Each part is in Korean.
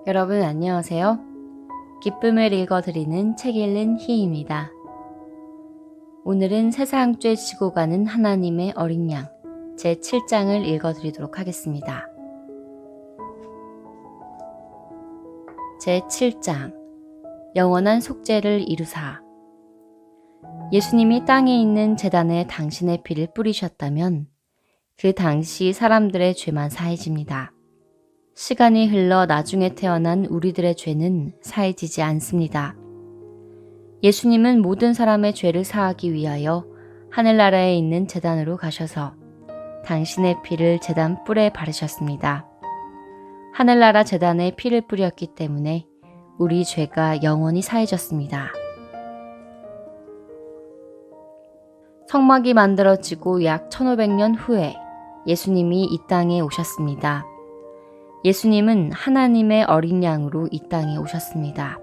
여러분 안녕하세요. 기쁨을 읽어드리는 책 읽는 희입니다. 오늘은 세상죄 지고 가는 하나님의 어린 양 제7장을 읽어드리도록 하겠습니다. 제7장 영원한 속죄를 이루사. 예수님이 땅에 있는 제단에 당신의 피를 뿌리셨다면 그 당시 사람들의 죄만 사해집니다. 시간이 흘러 나중에 태어난 우리들의 죄는 사해지지 않습니다. 예수님은 모든 사람의 죄를 사하기 위하여 하늘나라에 있는 제단으로 가셔서 당신의 피를 제단 뿔에 바르셨습니다. 하늘나라 제단에 피를 뿌렸기 때문에 우리 죄가 영원히 사해졌습니다. 성막이 만들어지고 약 1500년 후에 예수님이 이 땅에 오셨습니다. 예수님은 하나님의 어린 양으로 이 땅에 오셨습니다.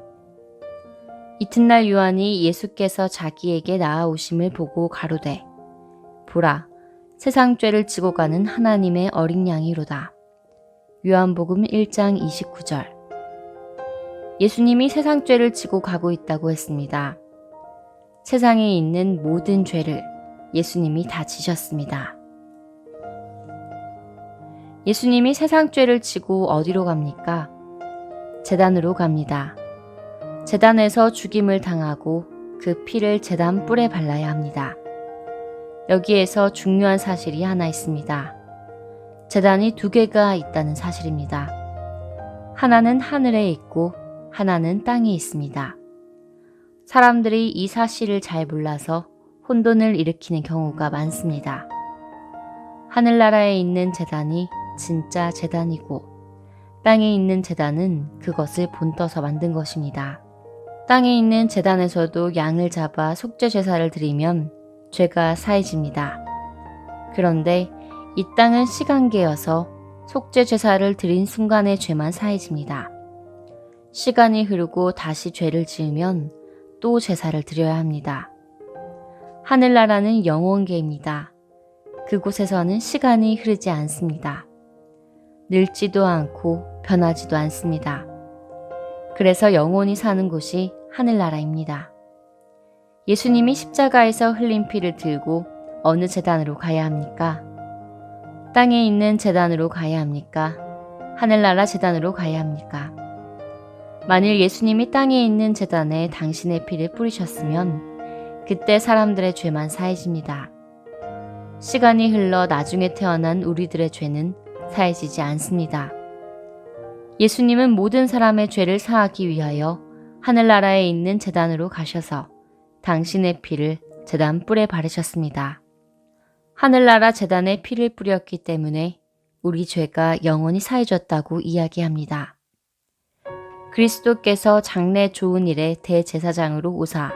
이튿날 요한이 예수께서 자기에게 나아오심을 보고 가로되 보라, 세상 죄를 지고 가는 하나님의 어린 양이로다. 요한복음 1장 29절. 예수님이 세상 죄를 지고 가고 있다고 했습니다. 세상에 있는 모든 죄를 예수님이 다 지셨습니다. 예수님이 세상 죄를 지고 어디로 갑니까? 제단으로 갑니다. 제단에서 죽임을 당하고 그 피를 제단 뿔에 발라야 합니다. 여기에서 중요한 사실이 하나 있습니다. 제단이 두 개가 있다는 사실입니다. 하나는 하늘에 있고 하나는 땅에 있습니다. 사람들이 이 사실을 잘 몰라서 혼돈을 일으키는 경우가 많습니다. 하늘나라에 있는 제단이 진짜 제단이고 땅에 있는 제단은 그것을 본떠서 만든 것입니다. 땅에 있는 제단에서도 양을 잡아 속죄 제사를 드리면 죄가 사해집니다. 그런데 이 땅은 시간계여서 속죄 제사를 드린 순간의 죄만 사해집니다. 시간이 흐르고 다시 죄를 지으면 또 제사를 드려야 합니다. 하늘나라는 영원계입니다. 그곳에서는 시간이 흐르지 않습니다. 늙지도 않고 변하지도 않습니다. 그래서 영원히 사는 곳이 하늘나라입니다. 예수님이 십자가에서 흘린 피를 들고 어느 제단으로 가야 합니까? 땅에 있는 제단으로 가야 합니까? 하늘나라 제단으로 가야 합니까? 만일 예수님이 땅에 있는 제단에 당신의 피를 뿌리셨으면 그때 사람들의 죄만 사해집니다. 시간이 흘러 나중에 태어난 우리들의 죄는 사해지지 않습니다. 예수님은 모든 사람의 죄를 사하기 위하여 하늘나라에 있는 제단으로 가셔서 당신의 피를 제단 뿔에 바르셨습니다. 하늘나라 제단에 피를 뿌렸기 때문에 우리 죄가 영원히 사해졌다고 이야기합니다. 그리스도께서 장래 좋은 일의 대제사장으로 오사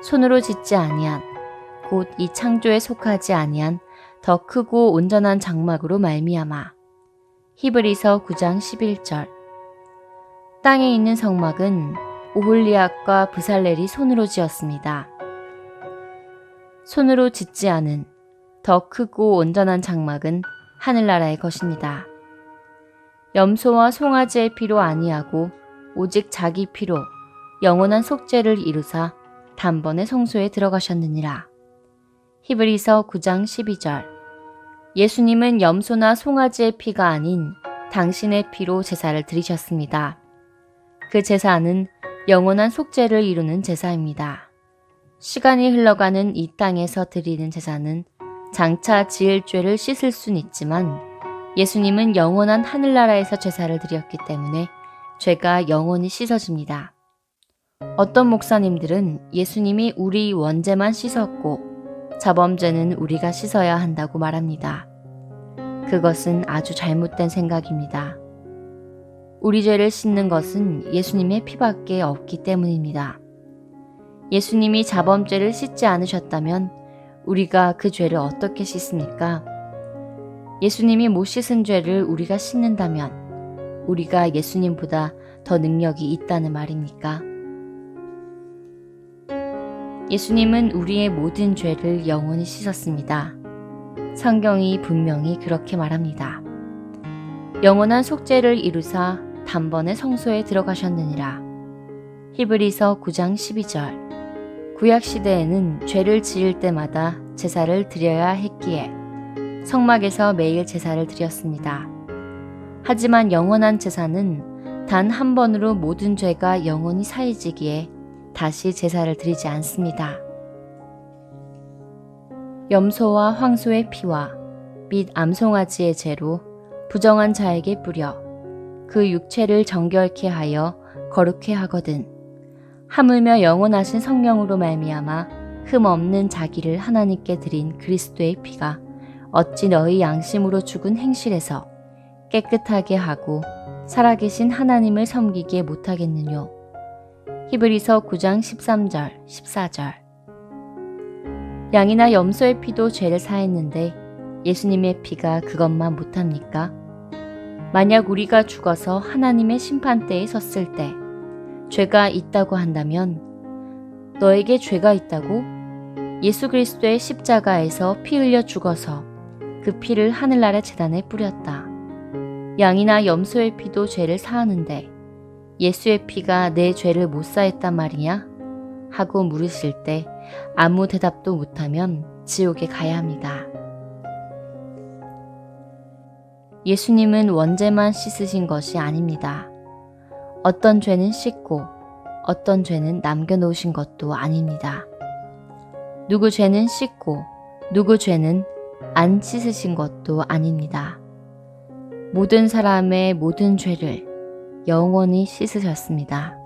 손으로 짓지 아니한 곧 이 창조에 속하지 아니한 더 크고 온전한 장막으로 말미암아. 히브리서 9장 11절. 땅에 있는 성막은 오홀리압과 브살렐이 손으로 지었습니다. 손으로 짓지 않은 더 크고 온전한 장막은 하늘나라의 것입니다. 염소와 송아지의 피로 아니하고 오직 자기 피로 영원한 속죄를 이루사 단번에 성소에 들어가셨느니라. 히브리서 9장 12절. 예수님은 염소나 송아지의 피가 아닌 당신의 피로 제사를 드리셨습니다. 그 제사는 영원한 속죄를 이루는 제사입니다. 시간이 흘러가는 이 땅에서 드리는 제사는 장차 지을 죄를 씻을 순 있지만 예수님은 영원한 하늘나라에서 제사를 드렸기 때문에 죄가 영원히 씻어집니다. 어떤 목사님들은 예수님이 우리 원죄만 씻었고 자범죄는 우리가 씻어야 한다고 말합니다. 그것은 아주 잘못된 생각입니다. 우리 죄를 씻는 것은 예수님의 피밖에 없기 때문입니다. 예수님이 자범죄를 씻지 않으셨다면 우리가 그 죄를 어떻게 씻습니까? 예수님이 못 씻은 죄를 우리가 씻는다면 우리가 예수님보다 더 능력이 있다는 말입니까? 예수님은 우리의 모든 죄를 영원히 씻었습니다. 성경이 분명히 그렇게 말합니다. 영원한 속죄를 이루사 단번에 성소에 들어가셨느니라. 히브리서 9장 12절. 구약 시대에는 죄를 지을 때마다 제사를 드려야 했기에 성막에서 매일 제사를 드렸습니다. 하지만 영원한 제사는 단 한 번으로 모든 죄가 영원히 사해지기에 다시 제사를 드리지 않습니다. 염소와 황소의 피와 및 암송아지의 죄로 부정한 자에게 뿌려 그 육체를 정결케 하여 거룩케 하거든. 하물며 영원하신 성령으로 말미암아 흠 없는 자기를 하나님께 드린 그리스도의 피가 어찌 너희 양심으로 죽은 행실에서 깨끗하게 하고 살아계신 하나님을 섬기게 못하겠느뇨. 히브리서 9장 13절, 14절. 양이나 염소의 피도 죄를 사했는데 예수님의 피가 그것만 못합니까? 만약 우리가 죽어서 하나님의 심판대에 섰을 때 죄가 있다고 한다면 너에게 죄가 있다고? 예수 그리스도의 십자가에서 피 흘려 죽어서 그 피를 하늘나라 제단에 뿌렸다. 양이나 염소의 피도 죄를 사하는데 예수의 피가 내 죄를 못 사했단 말이냐? 하고 물으실 때 아무 대답도 못하면 지옥에 가야 합니다. 예수님은 원죄만 씻으신 것이 아닙니다. 어떤 죄는 씻고 어떤 죄는 남겨놓으신 것도 아닙니다. 누구 죄는 씻고 누구 죄는 안 씻으신 것도 아닙니다. 모든 사람의 모든 죄를 영원히 씻으셨습니다.